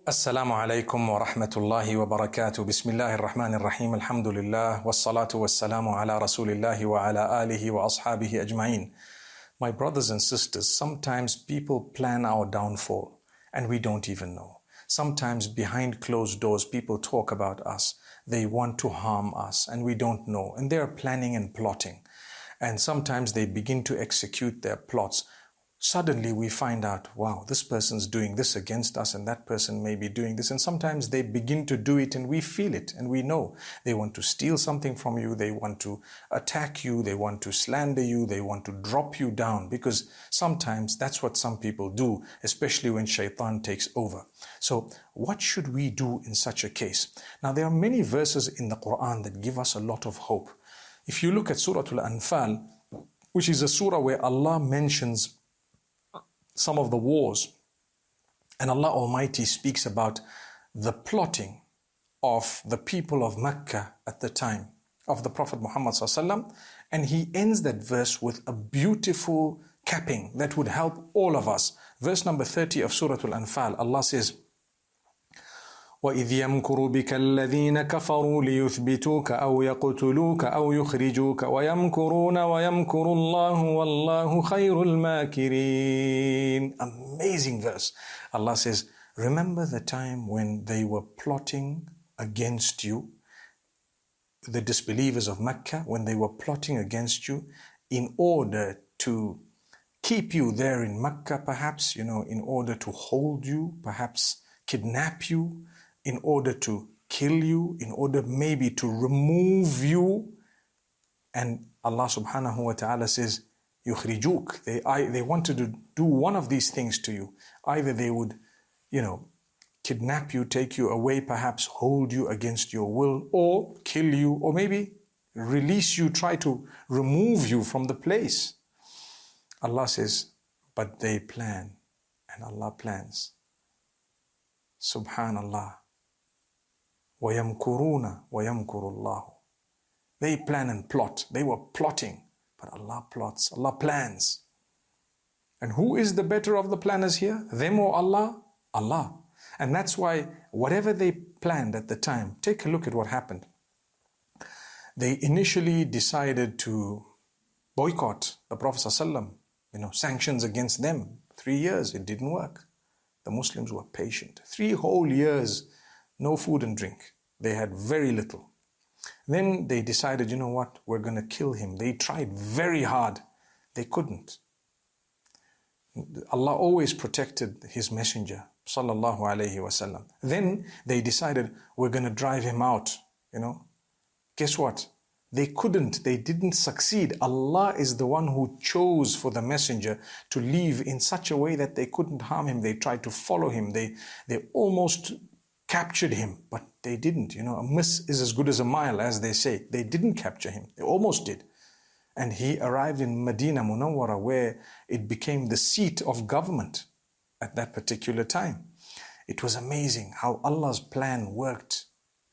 Assalamu alaikum wa rahmatullahi wa barakatuh. Bismillahir Rahmanir Rahim. Alhamdulillah. Wassalatu wassalamu ala rasulillahi wa ala alihi wa ashabihi ajma'in. My brothers and sisters, sometimes people plan our downfall and we don't even know. Sometimes behind closed doors, people talk about us. They want to harm us and we don't know. And they are planning and plotting. And sometimes they begin to execute their plots. Suddenly we find out, wow, this person's doing this against us and that person may be doing this. And sometimes they begin to do it and we feel it and we know. They want to steal something from you. They want to attack you. They want to slander you. They want to drop you down, because sometimes that's what some people do, especially when shaitan takes over. So what should we do in such a case? Now, there are many verses in the Quran that give us a lot of hope. If you look at Surah Al-Anfal, which is a surah where Allah mentions some of the wars, and Allah Almighty speaks about the plotting of the people of Mecca at the time of the Prophet Muhammad ﷺ, and he ends that verse with a beautiful capping that would help all of us. Verse number 30 of Surah Al-Anfal, Allah says, وَإِذْ يَمْكُرُ بِكَ الَّذِينَ كَفَرُوا لِيُثْبِتُوكَ أَوْ يَقْتُلُوكَ أَوْ يُخْرِجُوكَ وَيَمْكُرُونَ وَيَمْكُرُ اللَّهُ وَاللَّهُ خَيْرُ الْمَاكِرِينَ. Amazing verse. Allah says, remember the time when they were plotting against you, the disbelievers of Mecca, when they were plotting against you in order to keep you there in Mecca, perhaps, in order to hold you, perhaps kidnap you, in order to kill you, in order maybe to remove you. And Allah subhanahu wa ta'ala says, yukhrijuk. They wanted to do one of these things to you. Either they would, kidnap you, take you away, perhaps hold you against your will, or kill you, or maybe release you, try to remove you from the place. Allah says, but they plan, and Allah plans. Subhanallah. وَيَمْكُرُونَ وَيَمْكُرُ اللَّهُ. They plan and plot. They were plotting, but Allah plots, Allah plans. And who is the better of the planners here? Them or Allah? Allah. And that's why whatever they planned at the time, take a look at what happened. They initially decided to boycott the Prophet ﷺ, sanctions against them. 3 years, it didn't work. The Muslims were patient. 3 whole years, no food and drink. They had very little. Then they decided, you know what, we're going to kill him. They tried very hard. They couldn't. Allah always protected His messenger, sallallahu alayhi wasallam. Then they decided, we're going to drive him out. Guess what? They couldn't. They didn't succeed. Allah is the one who chose for the messenger to live in such a way that they couldn't harm him. They tried to follow him. They almost captured him, but they didn't. A miss is as good as a mile, as they say. They didn't capture him. They almost did. And he arrived in Medina Munawwara, where it became the seat of government at that particular time. It was amazing how Allah's plan worked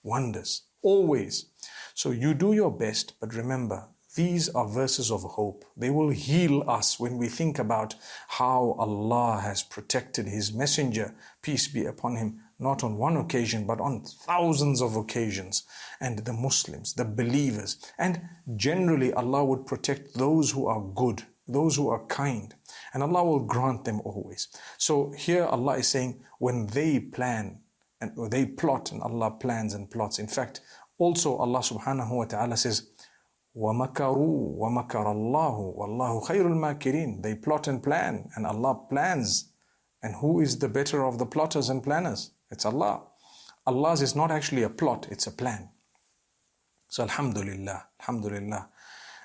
wonders, always. So you do your best, but remember, these are verses of hope. They will heal us when we think about how Allah has protected His messenger, peace be upon him, not on one occasion, but on thousands of occasions. And the Muslims, the believers, and generally Allah would protect those who are good, those who are kind, and Allah will grant them always. So here Allah is saying, when they plan and they plot, and Allah plans and plots. In fact, also Allah subhanahu wa ta'ala says, وَمَكَرُوا وَمَكَرَ اللَّهُ وَاللَّهُ خَيْرُ الْمَاكِرِينَ. They plot and plan, and Allah plans. And who is the better of the plotters and planners? It's Allah. Allah's is not actually a plot, it's a plan. So alhamdulillah, alhamdulillah.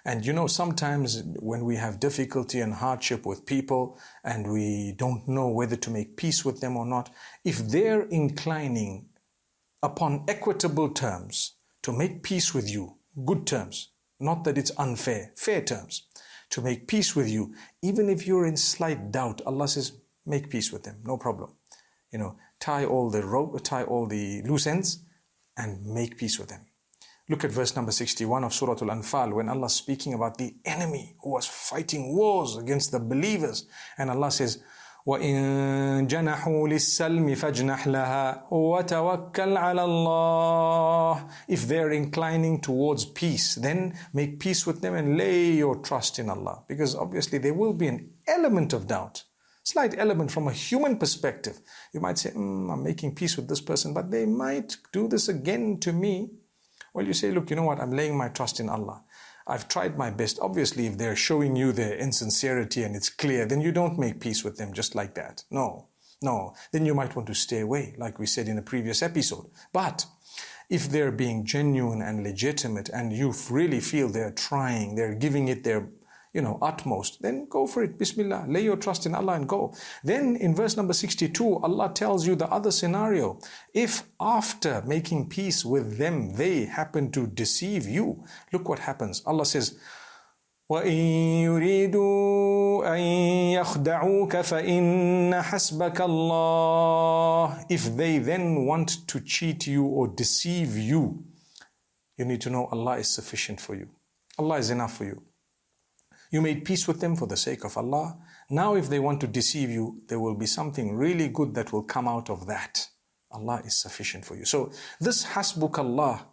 And sometimes when we have difficulty and hardship with people and we don't know whether to make peace with them or not, if they're inclining upon equitable terms to make peace with you, good terms, not that it's unfair, fair terms, to make peace with you, even if you're in slight doubt, Allah says, make peace with them, no problem. Tie all the loose ends and make peace with them. Look at verse number 61 of Surah Al-Anfal, when Allah is speaking about the enemy who was fighting wars against the believers. And Allah says, وَإِن جَنَحُوا لِلسَّلْمِ فَاجْنَحْ لَهَا وَتَوَكَّلْ عَلَى اللَّهِ. If they're inclining towards peace, then make peace with them and lay your trust in Allah. Because obviously there will be an element of doubt, slight element from a human perspective. You might say, I'm making peace with this person, but they might do this again to me. Well, you say, look, you know what? I'm laying my trust in Allah. I've tried my best. Obviously, if they're showing you their insincerity and it's clear, then you don't make peace with them just like that. No. Then you might want to stay away, like we said in a previous episode. But if they're being genuine and legitimate and you really feel they're trying, they're giving it their utmost, then go for it. Bismillah. Lay your trust in Allah and go. Then in verse number 62, Allah tells you the other scenario. If after making peace with them, they happen to deceive you, look what happens. Allah says, وَإِن يُرِيدُوا أَن يَخْدَعُوكَ فَإِنَّ حَسْبَكَ اللَّهِ. If they then want to cheat you or deceive you, you need to know Allah is sufficient for you. Allah is enough for you. You made peace with them for the sake of Allah. Now if they want to deceive you, there will be something really good that will come out of that. Allah is sufficient for you. So this hasbukallah,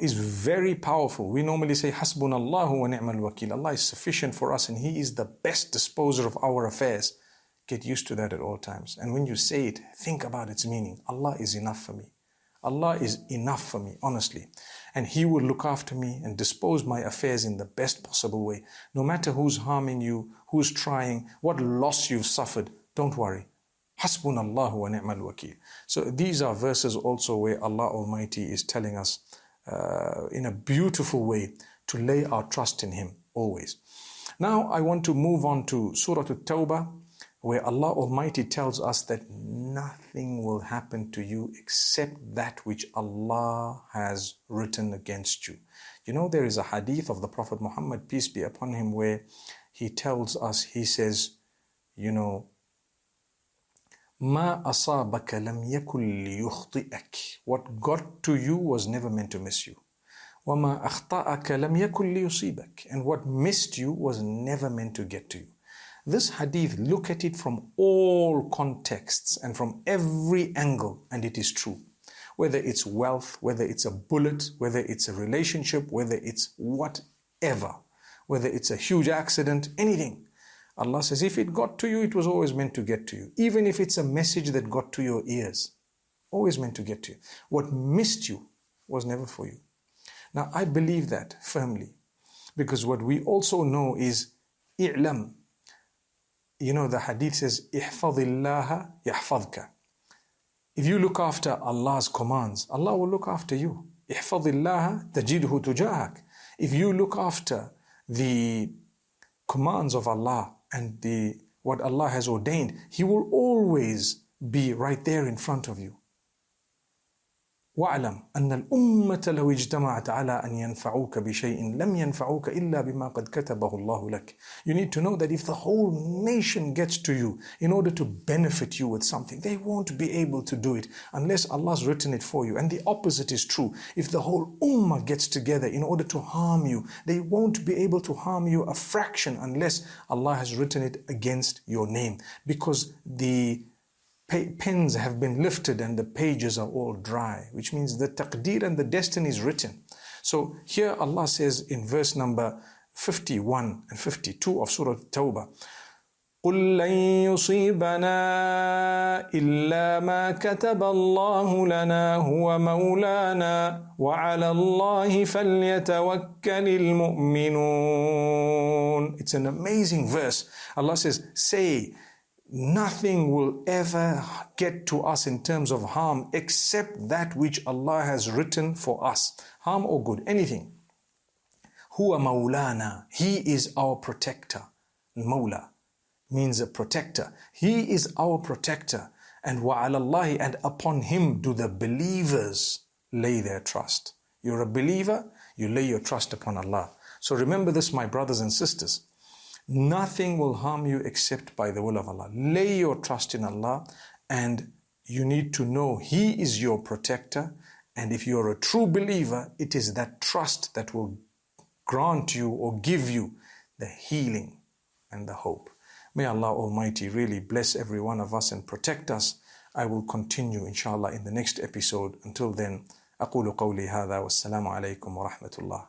is very powerful. We normally say hasbunallahu wa ni'mal wakil. Allah is sufficient for us and He is the best disposer of our affairs. Get used to that at all times. And when you say it, think about its meaning. Allah is enough for me. Allah is enough for me, honestly. And He will look after me and dispose my affairs in the best possible way. No matter who's harming you, who's trying, what loss you've suffered, don't worry. Hasbunallahu wa ni'mal wakil. So these are verses also where Allah Almighty is telling us in a beautiful way to lay our trust in Him always. Now I want to move on to Surah At-Tawbah, where Allah Almighty tells us that nothing will happen to you except that which Allah has written against you. There is a hadith of the Prophet Muhammad, peace be upon him, where he tells us, he says, مَا أَصَابَكَ لَمْ يَكُنْ لِيُخْطِئَكَ. What got to you was never meant to miss you. وَمَا أَخْطَأَكَ لَمْ يَكُنْ لِيُصِيبَكَ. And what missed you was never meant to get to you. This hadith, look at it from all contexts and from every angle, and it is true. Whether it's wealth, whether it's a bullet, whether it's a relationship, whether it's whatever, whether it's a huge accident, anything. Allah says, if it got to you, it was always meant to get to you. Even if it's a message that got to your ears, always meant to get to you. What missed you was never for you. Now, I believe that firmly, because what we also know is, i'lam. The hadith says, احفظ الله يحفظك. If you look after Allah's commands, Allah will look after you. احفظ الله تجده تجاهك. If you look after the commands of Allah and what Allah has ordained, He will always be right there in front of you. وَاعْلَمْ أَنَّ الْأُمَّةَ لَوْ اجْتَمَعَتْ عَلَىٰ أَنْ يَنْفَعُوكَ بِشَيْءٍ لَمْ يَنْفَعُوكَ إِلَّا بِمَا قَدْ كَتَبَهُ اللَّهُ لَكَ. You need to know that if the whole nation gets to you in order to benefit you with something, they won't be able to do it unless Allah's written it for you. And the opposite is true. If the whole ummah gets together in order to harm you, they won't be able to harm you a fraction unless Allah has written it against your name. Because the pens have been lifted and the pages are all dry, which means the taqdeer and the destiny is written. So here Allah says in verse number 51 and 52 of Surah At-Tawbah, قُلْ لَن يُصِيبَنَا إِلَّا مَا كَتَبَ اللَّهُ لَنَا هُوَ مَوْلَانَا وَعَلَى اللَّهِ فَلْيَتَوَكَّلِ الْمُؤْمِنُونَ. It's an amazing verse. Allah says, say, nothing will ever get to us in terms of harm except that which Allah has written for us. Harm or good, anything. Huwa maulana. He is our protector. Mawla means a protector. He is our protector. And wa ala Allahi, and upon Him do the believers lay their trust. You're a believer, you lay your trust upon Allah. So remember this, my brothers and sisters. Nothing will harm you except by the will of Allah. Lay your trust in Allah, and you need to know He is your protector. And if you're a true believer, it is that trust that will grant you or give you the healing and the hope. May Allah Almighty really bless every one of us and protect us. I will continue inshallah in the next episode. Until then, أقول قولي هذا والسلام عليكم ورحمة الله.